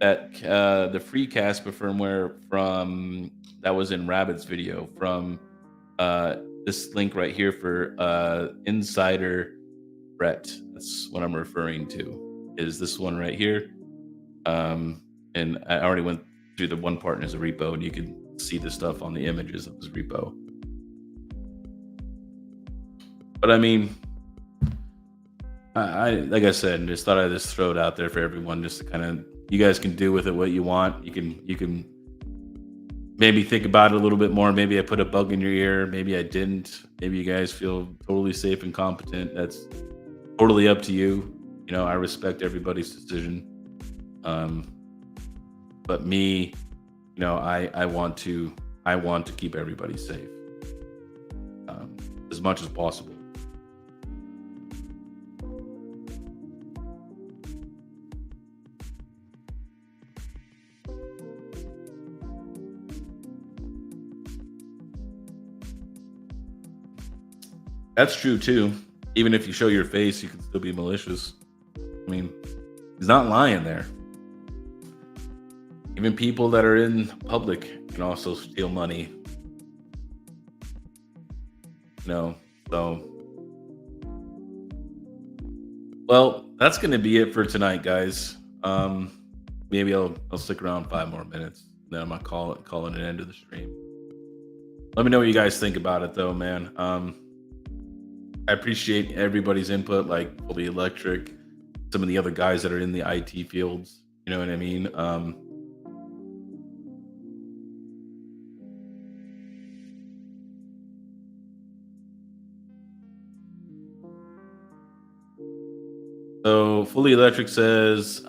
the free Caspa firmware from that was in Rabbit's video from uh this link right here for Insider Brett. That's what I'm referring to. Is this one right here? And I already went through the one part in his repo, and you can see the stuff on the images of his repo. But I mean, I like I said, just thought I'd just throw it out there for everyone, just to kind of, you guys can do with it what you want. You can maybe think about it a little bit more. Maybe I put a bug in your ear. Maybe I didn't. Maybe you guys feel totally safe and competent. That's totally up to you. I respect everybody's decision. Um, but me, I want to keep everybody safe, um, as much as possible. That's true too. Even if you show your face, you can still be malicious. I mean, he's not lying there. Even people that are in public can also steal money. You know, so well, that's going to be it for tonight, guys. Maybe I'll stick around 5 more minutes. Then I'm gonna calling an end to the stream. Let me know what you guys think about it, though, man. I appreciate everybody's input, like Fully Electric, some of the other guys that are in the IT fields. You know what I mean? So Fully Electric says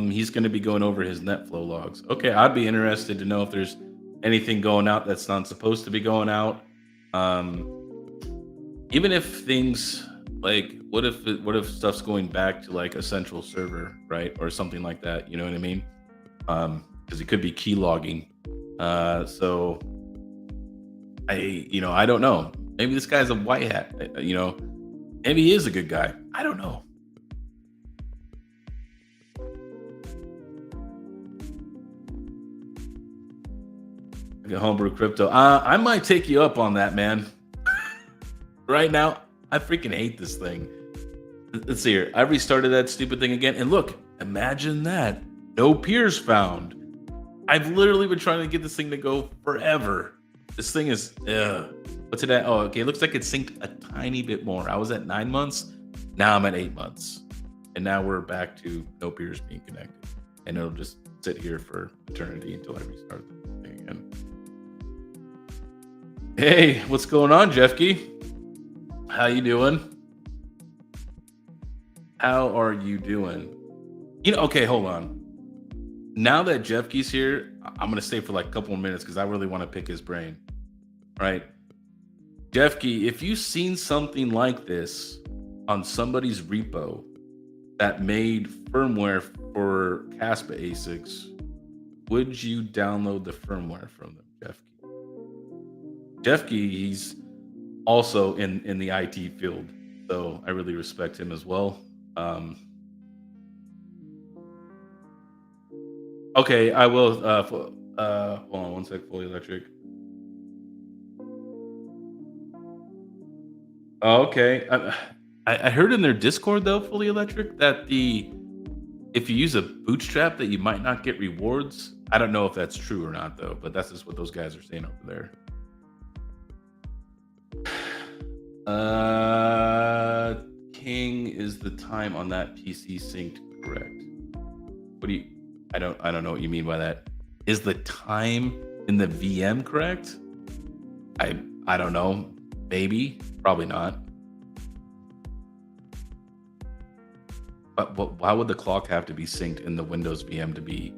he's going to be going over his NetFlow logs. Okay, I'd be interested to know if there's anything going out that's not supposed to be going out. Um, Even if things like what if stuff's going back to like a central server, right, or something like that. You know what I mean? Because it could be key logging. So I don't know. Maybe this guy's a white hat. Maybe he is a good guy. I don't know. Like a homebrew crypto. I might take you up on that, man. Right now, I freaking hate this thing. Let's see here. I restarted that stupid thing again, and look, imagine that. No peers found. I've literally been trying to get this thing to go forever. This thing is, ugh. What's it at? Oh, okay. It looks like it synced a tiny bit more. I was at 9 months. Now I'm at 8 months. And now we're back to no peers being connected. And it'll just sit here for eternity until I restart the thing again. Hey, what's going on, Jeffkey? How you doing? How are you doing? Okay, hold on. Now that Jeffkey's here, I'm gonna stay for like a couple more minutes because I really want to pick his brain. Right, Jeffkey, if you've seen something like this on somebody's repo that made firmware for Caspa ASICs, would you download the firmware from them, Jeffkey? Jeffkey, he's also in the IT field, so I really respect him as well. Um, okay, I will. Hold on one sec. Fully Electric. Oh, okay. I heard in their Discord though, Fully Electric, that the if you use a bootstrap that you might not get rewards. I don't know if that's true or not though, but that's just what those guys are saying over there. KiiNG is the time on that PC synced correct? What do you? I don't know what you mean by that. Is the time in the VM correct? I don't know. Maybe, probably not. But why would the clock have to be synced in the Windows VM to be?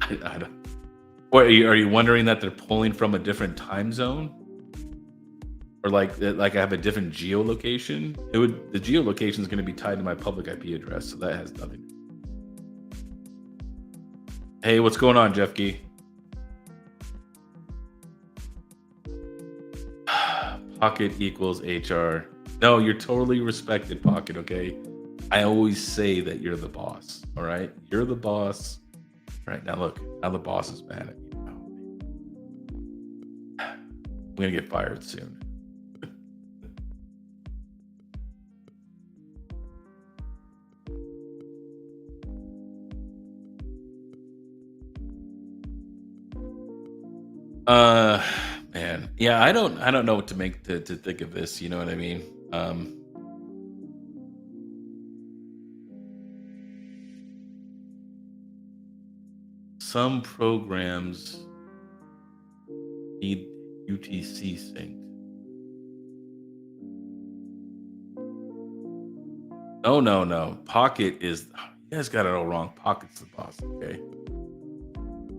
I don't. Or are you wondering that they're pulling from a different time zone, or like I have a different geolocation? The geolocation is going to be tied to my public IP address, so that has nothing. Hey, what's going on, Jeff Gee? Pocket equals HR. No, you're totally respected, Pocket. Okay, I always say that you're the boss. All right, you're the boss. All right, now look, now the boss is mad at me. I'm gonna get fired soon. Uh, man, yeah, I don't know what to make to think of this. You know what I mean? Some programs need UTC synced. No, no, no. Pocket is. You guys got it all wrong. Pocket's the boss. Okay.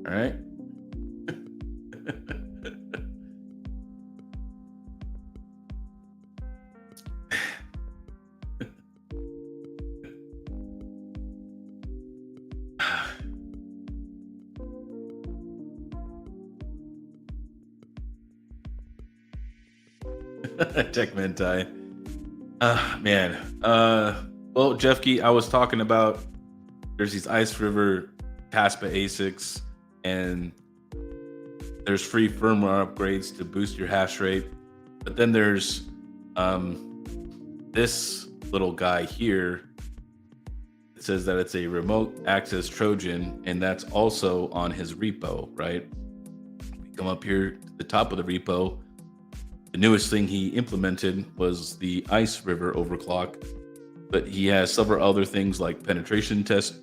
All right. Tech Mentai. Man. Well, Jeff Key, I was talking about there's these Ice River Caspa ASICs, and there's free firmware upgrades to boost your hash rate. But then there's this little guy here. It says that it's a remote access Trojan, and that's also on his repo, right? We come up here to the top of the repo. The newest thing he implemented was the Ice River overclock, but he has several other things like penetration test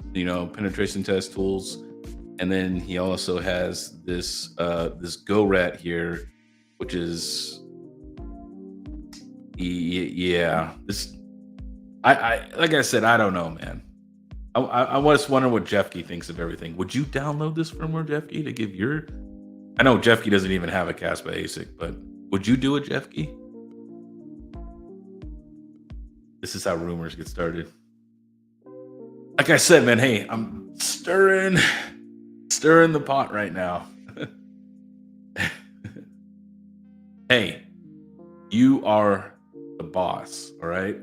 tools, and then he also has this this GoRat here, which is yeah. This I like I said, I don't know, man. I was wondering what Jeff Key thinks of everything. Would you download this firmware, Jeff Key, to give your? I know Jeff Key doesn't even have a Caspa ASIC, but would you do it, Jeff Key? This is how rumors get started. Like I said, man, hey, I'm stirring the pot right now. Hey, you are the boss, all right?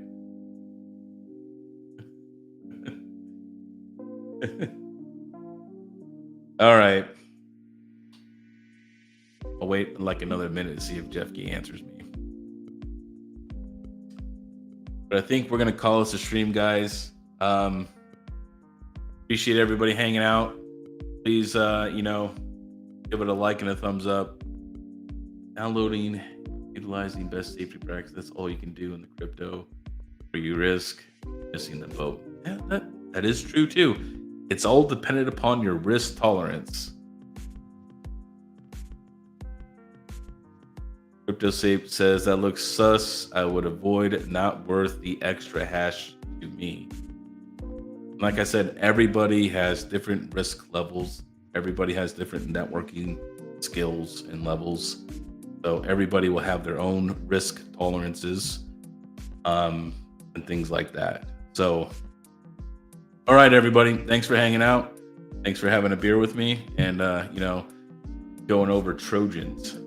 All right. I'll wait like another minute to see if Jeff Key answers me. But I think we're gonna call this a stream, guys. Appreciate everybody hanging out. Please, give it a like and a thumbs up. Downloading, utilizing best safety practice. That's all you can do in the crypto, or you risk missing the boat. Yeah, that is true too. It's all dependent upon your risk tolerance. CryptoSafe says that looks sus. I would avoid, not worth the extra hash to me. Like I said, everybody has different risk levels. Everybody has different networking skills and levels. So everybody will have their own risk tolerances, and things like that. So, all right, everybody. Thanks for hanging out. Thanks for having a beer with me and, going over Trojans.